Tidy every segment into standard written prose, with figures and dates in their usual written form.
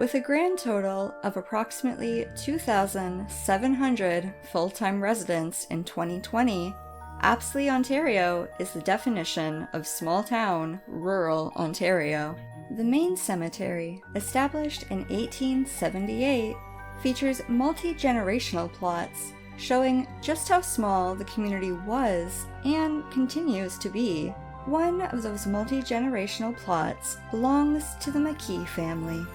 With a grand total of approximately 2,700 full-time residents in 2020, Apsley, Ontario is the definition of small-town, rural Ontario. The main cemetery, established in 1878, features multi-generational plots showing just how small the community was and continues to be. One of those multi-generational plots belongs to the McKee family.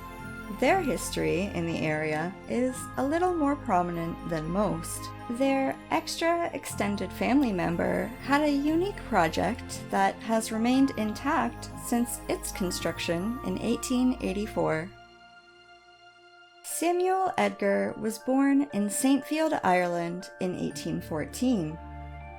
Their history in the area is a little more prominent than most. Their extra extended family member had a unique project that has remained intact since its construction in 1884. Samuel Edgar was born in Saintfield, Ireland in 1814.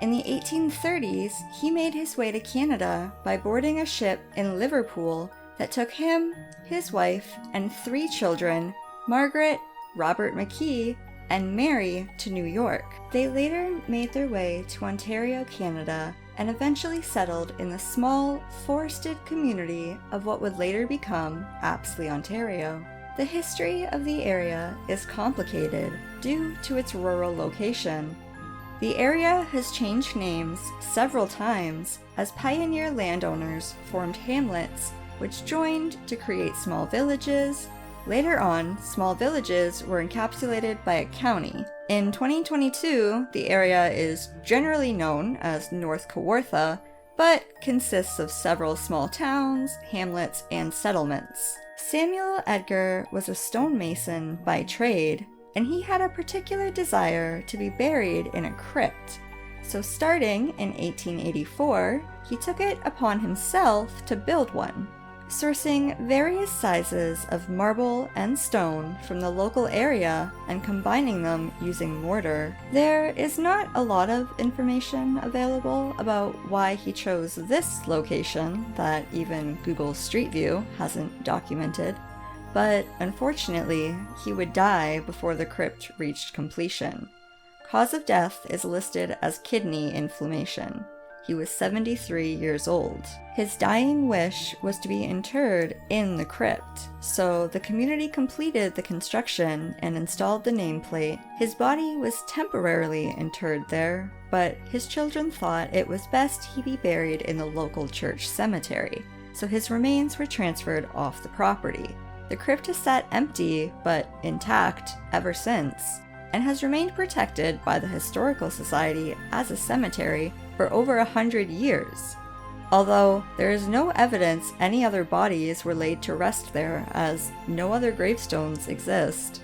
In the 1830s, he made his way to Canada by boarding a ship in Liverpool that took him, his wife, and 3 children, Margaret, Robert McKee, and Mary, to New York. They later made their way to Ontario, Canada, and eventually settled in the small, forested community of what would later become Apsley, Ontario. The history of the area is complicated due to its rural location. The area has changed names several times as pioneer landowners formed hamlets which joined to create small villages. Later on, small villages were encapsulated by a county. In 2022, the area is generally known as North Kawartha, but consists of several small towns, hamlets, and settlements. Samuel Edgar was a stonemason by trade, and he had a particular desire to be buried in a crypt. So starting in 1884, he took it upon himself to build one. Sourcing various sizes of marble and stone from the local area and combining them using mortar, there is not a lot of information available about why he chose this location that even Google Street View hasn't documented, but unfortunately, he would die before the crypt reached completion. Cause of death is listed as kidney inflammation. He was 73 years old. His dying wish was to be interred in the crypt, so the community completed the construction and installed the nameplate. His body was temporarily interred there, but his children thought it was best he be buried in the local church cemetery, so his remains were transferred off the property. The crypt has sat empty, but intact, ever since, and has remained protected by the Historical Society as a cemetery for over 100 years. Although there is no evidence any other bodies were laid to rest there, as no other gravestones exist.